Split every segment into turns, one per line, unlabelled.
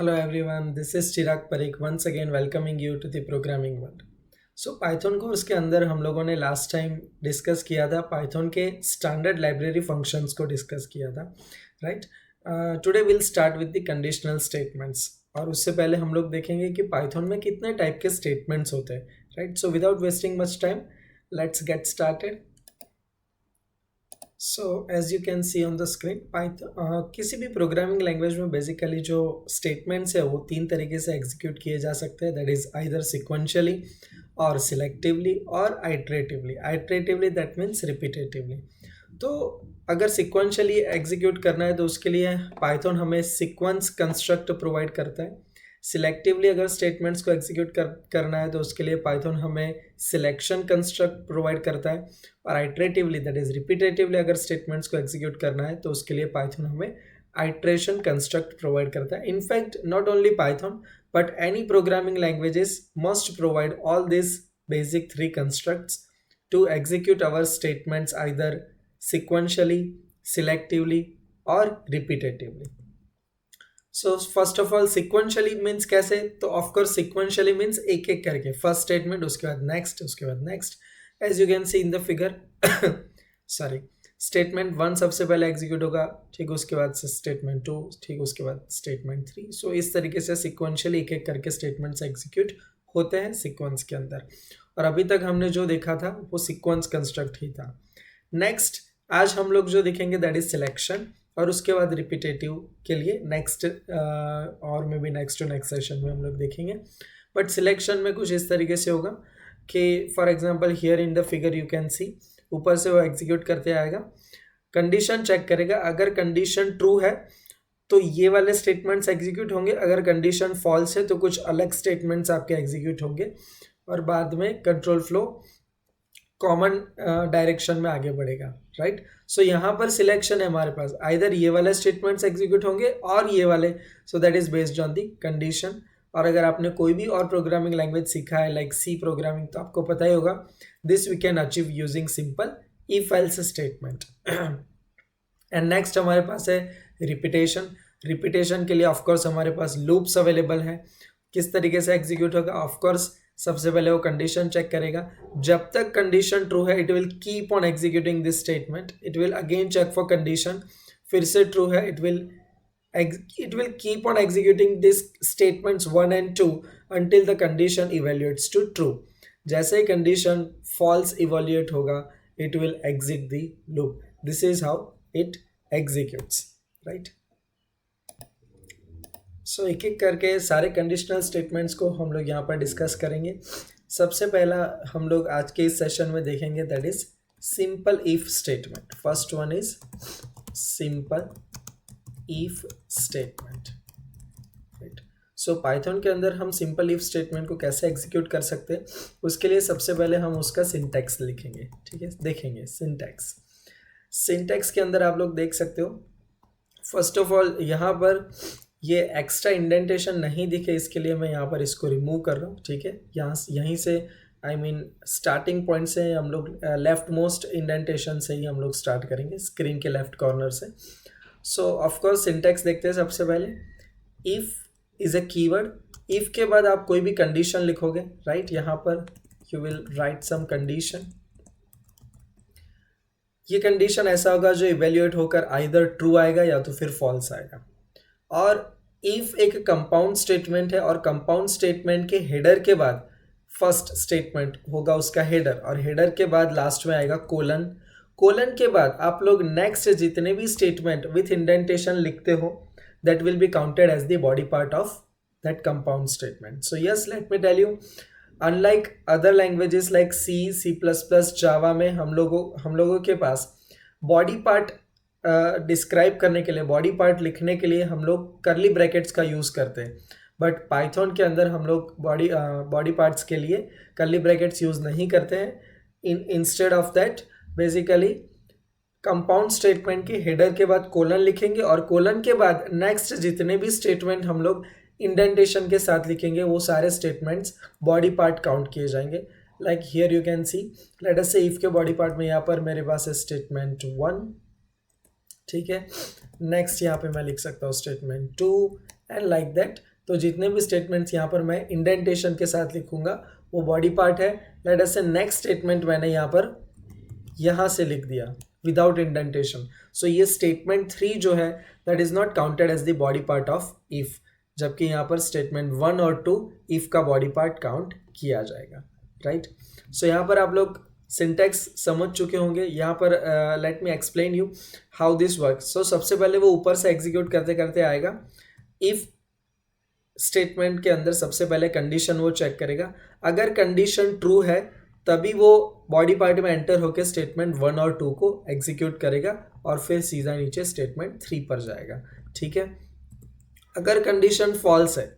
Hello everyone, this is Chirag Parikh once again welcoming you to the programming world. So Python course के अंदर हम लोगों ने last time discuss किया था पाइथन के स्टैंडर्ड लाइब्रेरी फंक्शंस को डिस्कस किया था right. Today will start with the conditional statements और उससे पहले हम लोग देखेंगे कि पाइथन में कितने टाइप के स्टेटमेंट्स होते हैं right. So without wasting much time let's get started. So as you can see on the screen Python किसी भी प्रोग्रामिंग लैंग्वेज में बेसिकली जो स्टेटमेंट्स है वो तीन तरीके से एग्जीक्यूट किए जा सकते हैं. दैट इज आइदर सिक्वेंशियली और सिलेक्टिवली और आइट्रेटिवली दैट मीन्स रिपीटेटिवली. तो अगर सिक्वेंशियली एग्जीक्यूट करना है तो उसके लिए पाइथन हमें सीक्वेंस कंस्ट्रक्ट प्रोवाइड करता है. सिलेक्टिवली अगर स्टेटमेंट्स को एग्जीक्यूट करना है तो उसके लिए पाइथन हमें सिलेक्शन कंस्ट्रक्ट प्रोवाइड करता है. और आइट्रेटिवली दैट इज रिपीटेटिवली अगर स्टेटमेंट्स को एग्जीक्यूट करना है तो उसके लिए पाइथन हमें आइट्रेशन कंस्ट्रक्ट प्रोवाइड करता है. In fact not only Python but any programming languages must provide all these basic three constructs to execute our statements either sequentially, selectively or repetitively. So first of all sequentially means कैसे, तो of course sequentially means एक एक करके first statement उसके बाद next as you can see in the figure sorry. Statement 1 सबसे पहले execute होगा, ठीक, उसके बाद से स्टेटमेंट 2, ठीक, उसके बाद स्टेटमेंट 3. सो इस तरीके से सिक्वेंशियली एक एक करके स्टेटमेंट्स एग्जीक्यूट होते हैं सीक्वेंस के अंदर. और अभी तक हमने जो देखा था वो सीक्वेंस कंस्ट्रक्ट ही था. नेक्स्ट आज हम लोग जो देखेंगे दैट इज सिलेक्शन और उसके बाद रिपीटेटिव के लिए नेक्स्ट और maybe next to next session में हम लोग देखेंगे. बट सिलेक्शन में कुछ इस तरीके से होगा कि for example here in the figure you can सी ऊपर से वो एग्जीक्यूट करते आएगा, कंडीशन चेक करेगा, अगर कंडीशन ट्रू है तो ये वाले स्टेटमेंट्स एग्जीक्यूट होंगे, अगर कंडीशन फॉल्स है तो कुछ अलग स्टेटमेंट्स आपके एग्जीक्यूट होंगे और बाद में कंट्रोल फ्लो कॉमन डायरेक्शन में आगे बढ़ेगा राइट. सो यहाँ पर सिलेक्शन है हमारे पास, आइदर ये वाले स्टेटमेंट्स एग्जीक्यूट होंगे और ये वाले, so that is based on the condition. और अगर आपने कोई भी और प्रोग्रामिंग लैंग्वेज सीखा है लाइक सी प्रोग्रामिंग तो आपको पता ही होगा this we can achieve using simple if else statement. And next हमारे पास है रिपीटेशन के लिए ऑफकोर्स हमारे पास लूप्स अवेलेबल हैं. किस तरीके से एग्जीक्यूट होगा, ऑफकोर्स सबसे पहले वो कंडीशन चेक करेगा, जब तक कंडीशन ट्रू है it will keep on executing this statement, it will again check for condition, फिर से ट्रू है it will keep on executing these statements 1 and 2 until the condition evaluates to true. जैसे ही condition false evaluate होगा it will exit the loop. This is how it executes, right? So एक एक करके सारे conditional statements को हम लोग यहाँ पर डिस्कस करेंगे. सबसे पहला हम लोग आज के इस सेशन में देखेंगे that is simple if statement. First one is simple if statement, right? So Python के अंदर हम सिंपल इफ स्टेटमेंट को कैसे एग्जीक्यूट कर सकते हैं उसके लिए सबसे पहले हम उसका सिंटैक्स लिखेंगे, ठीक है, देखेंगे सिंटैक्स के अंदर आप लोग देख सकते हो फर्स्ट ऑफ ऑल यहाँ पर ये एक्स्ट्रा इंडेंटेशन नहीं दिखे इसके लिए मैं यहाँ पर इसको रिमूव कर रहा हूँ, ठीक है. यहीं से आई मीन स्टार्टिंग पॉइंट से हम लोग लेफ्ट मोस्ट इंडेंटेशन से ही हम लोग स्टार्ट करेंगे स्क्रीन के लेफ्ट कॉर्नर से. सो ऑफकोर्स सिंटैक्स देखते हैं सबसे पहले. If is a keyword, if के बाद आप कोई भी कंडीशन लिखोगे राइट. यहाँ पर you will write some condition. ये कंडीशन ऐसा होगा जो इवेल्युएट होकर आइदर ट्रू आएगा या तो फिर फॉल्स आएगा. और इफ एक कंपाउंड स्टेटमेंट है और कंपाउंड स्टेटमेंट के हेडर के बाद फर्स्ट स्टेटमेंट होगा उसका हेडर और हेडर के बाद लास्ट में आएगा कोलन के बाद आप लोग नेक्स्ट जितने भी स्टेटमेंट विथ इंडेंटेशन लिखते हो that will be counted as the body part of that compound statement. So yes let me tell you unlike other languages like C plus plus Java में हम लोगों के पास बॉडी पार्ट डिस्क्राइब करने के लिए, body part लिखने के लिए हम लोग करली ब्रैकेट्स का यूज़ करते हैं. बट पाइथन के अंदर हम लोग बॉडी पार्ट्स के लिए करली ब्रैकेट्स यूज़ नहीं करते हैं. Instead of that basically compound statement के हेडर के बाद कोलन लिखेंगे और कोलन के बाद नेक्स्ट जितने भी स्टेटमेंट हम लोग इंडेंटेशन के साथ लिखेंगे वो सारे स्टेटमेंट्स बॉडी पार्ट काउंट किए जाएंगे. Like here you can C late us से इफ के बॉडी पार्ट में यहाँ पर मेरे पास है स्टेटमेंट 1, ठीक है. नेक्स्ट यहाँ पे मैं लिख सकता हूँ स्टेटमेंट 2 एंड लाइक दैट। तो जितने भी स्टेटमेंट्स यहाँ पर मैं इंडेंटेशन के साथ लिखूंगा वो बॉडी पार्ट है। लेट अस से नेक्स्ट स्टेटमेंट मैंने यहाँ से लिख दिया विदाउट इंडेंटेशन, सो ये स्टेटमेंट 3 जो है that is not counted as the body part of if, जबकि यहाँ पर स्टेटमेंट 1 और 2 इफ का बॉडी पार्ट काउंट किया जाएगा, राइट। सो यहाँ पर आप लोग सिंटैक्स समझ चुके होंगे। यहाँ पर let me explain you how this work. So सबसे पहले वो ऊपर से एग्जीक्यूट करते करते आएगा। इफ स्टेटमेंट के अंदर सबसे पहले कंडीशन वो चेक करेगा, अगर कंडीशन ट्रू है तभी वो बॉडी पार्ट में एंटर होकर स्टेटमेंट 1 और 2 को एग्जीक्यूट करेगा और फिर सीधा नीचे स्टेटमेंट 3 पर जाएगा, ठीक है। अगर कंडीशन फॉल्स है,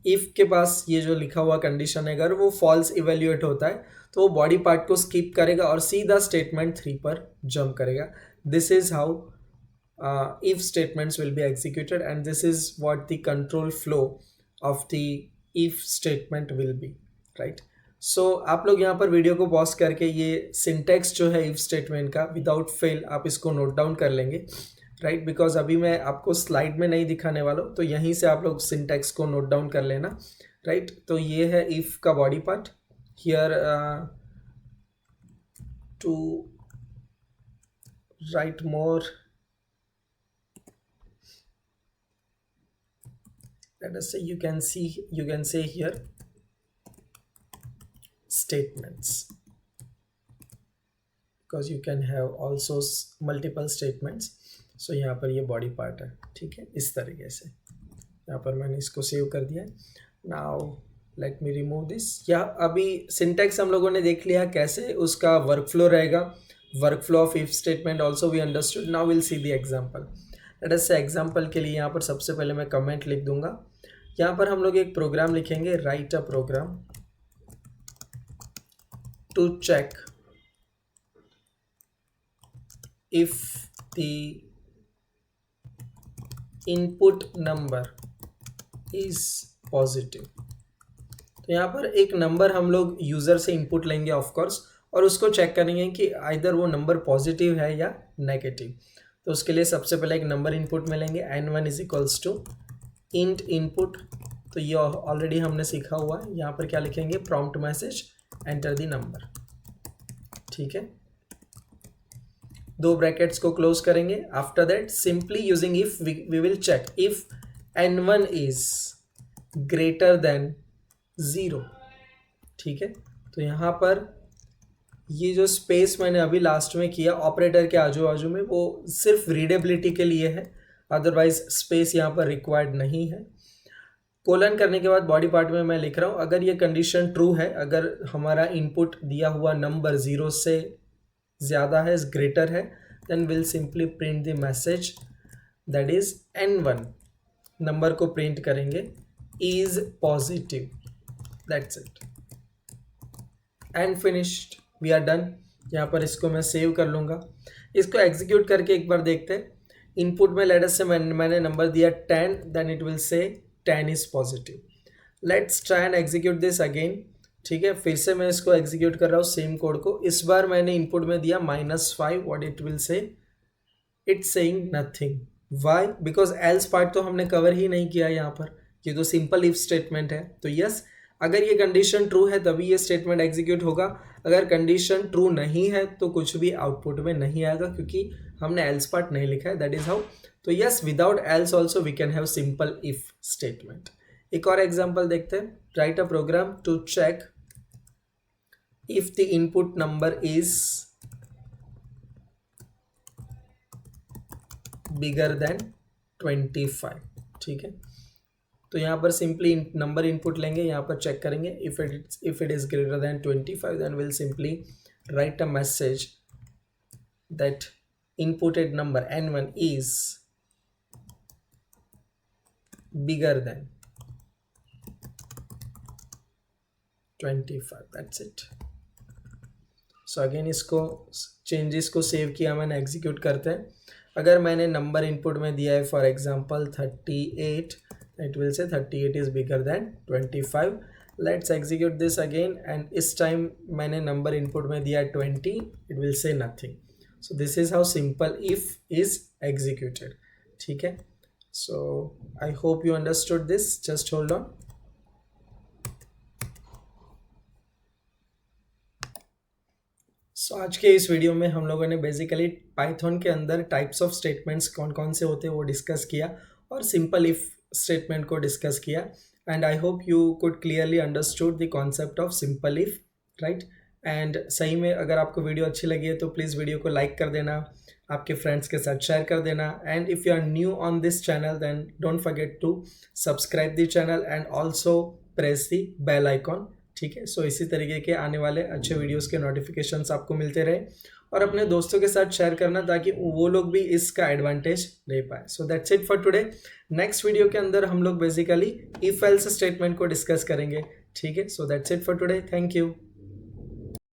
इफ के पास ये जो लिखा हुआ कंडीशन है अगर वो फॉल्स इवेल्युएट होता है तो वो बॉडी पार्ट को स्किप करेगा और सीधा स्टेटमेंट 3 पर जंप करेगा। This is how if statements will be executed and this is what the control flow of the if statement will be, right। so आप लोग यहाँ पर वीडियो को पॉज करके ये सिंटेक्स जो है if statement का विदाउट फेल आप इसको नोट डाउन कर लेंगे, राइट, बिकॉज अभी मैं आपको स्लाइड में नहीं दिखाने वाला हूँ, तो यहीं से आप लोग सिंटेक्स को नोट डाउन कर लेना, राइट। तो ये है if का body part. Here to write more, let us say you can say here statements, because you can have also multiple statements। so यहाँ पर ये बॉडी पार्ट है, ठीक है, इस तरीके से यहाँ पर मैंने इसको सेव कर दिया है। Now let me remove this. या अभी सिंटैक्स हम लोगों ने देख लिया कैसे उसका वर्क फ्लो रहेगा। Work flow of if statement also we understood. Now will see the example. Let us से एग्जाम्पल के लिए यहाँ पर सबसे पहले मैं कमेंट लिख दूंगा। यहाँ पर हम लोग एक प्रोग्राम लिखेंगे, write a program to check if the input number is positive. तो यहाँ पर एक नंबर हम लोग यूजर से इनपुट लेंगे ऑफ कोर्स, और उसको चेक करेंगे कि आइदर वो नंबर पॉजिटिव है या नेगेटिव। तो उसके लिए सबसे पहले एक नंबर इनपुट में लेंगे, n1 is equals to int input. तो ये ऑलरेडी हमने सीखा हुआ है। यहाँ पर क्या लिखेंगे, prompt message enter the number, ठीक है। 2 ब्रैकेट्स को क्लोज करेंगे। After that simply using if we will check if n1 is greater than 0, ठीक है। तो यहाँ पर ये जो स्पेस मैंने अभी लास्ट में किया ऑपरेटर के आजू बाजू में, वो सिर्फ रीडेबिलिटी के लिए है, अदरवाइज स्पेस यहाँ पर रिक्वायर्ड नहीं है। कोलन करने के बाद बॉडी पार्ट में मैं लिख रहा हूँ, अगर ये कंडीशन ट्रू है, अगर हमारा इनपुट दिया हुआ नंबर 0 से ज़्यादा है, ग्रेटर है, then will simply print the message that is n1, number को प्रिंट करेंगे, is positive, that's it and finished, we are done. यहाँ पर इसको मैं सेव कर लूँगा। इसको एग्जीक्यूट करके एक बार देखते हैं। इनपुट में लेट अस से मैंने नंबर दिया 10, देन इट विल से 10 is positive. Let's try and execute this again, ठीक है। फिर से मैं इसको एग्जीक्यूट कर रहा हूँ सेम कोड को। इस बार मैंने इनपुट में दिया -5, what it will say, it's saying nothing. Why? Because else part तो हमने कवर ही नहीं किया यहाँ पर, ये तो सिंपल इफ स्टेटमेंट है। तो यस, अगर ये कंडीशन ट्रू है तभी ये स्टेटमेंट एग्जीक्यूट होगा। अगर कंडीशन ट्रू नहीं है तो कुछ भी आउटपुट में नहीं आएगा, क्योंकि हमने एल्स पार्ट नहीं लिखा है, दैट इज हाउ। तो yes, without else also we can have simple if statement. एक और एग्जाम्पल देखते हैं। Write a program to check if the input number is bigger than 25, ठीक है। तो यहाँ पर सिंपली नंबर इनपुट लेंगे, यहाँ पर चेक करेंगे if it is greater than 25, then will simply write a message that inputted number n1 is bigger than 25, that's it. So again इसको चेंजेस को सेव किया मैंने, एग्जीक्यूट करते हैं। अगर मैंने नंबर इनपुट में दिया है for example 38, it will say 38 is bigger than 25. Let's execute this again and इस time मैंने number input में दिया 20, it will say nothing. So this is how simple if is executed, ठीक है। So I hope you understood this. Just hold on. आज के इस video में हम लोगों ने बेसिकली पाइथन के अंदर टाइप्स ऑफ स्टेटमेंट्स कौन कौन से होते हैं वो डिस्कस किया, और सिंपल इफ स्टेटमेंट को डिस्कस किया. And I hope you could clearly understood the concept of simple if, right. And सही में अगर आपको वीडियो अच्छी लगी है तो प्लीज़ वीडियो को लाइक कर देना, आपके फ्रेंड्स के साथ शेयर कर देना. And if you are new on this channel then don't forget to subscribe the channel and also press the bell icon. ठीक है. सो इसी तरीके के आने वाले अच्छे वीडियोस के नोटिफिकेशंस आपको मिलते रहे, और अपने दोस्तों के साथ शेयर करना ताकि वो लोग भी इसका एडवांटेज ले पाए. So that's it for today. Next video के अंदर हम लोग बेसिकली इफ एल्स स्टेटमेंट को डिस्कस करेंगे. ठीक है. So that's it for today. Thank you.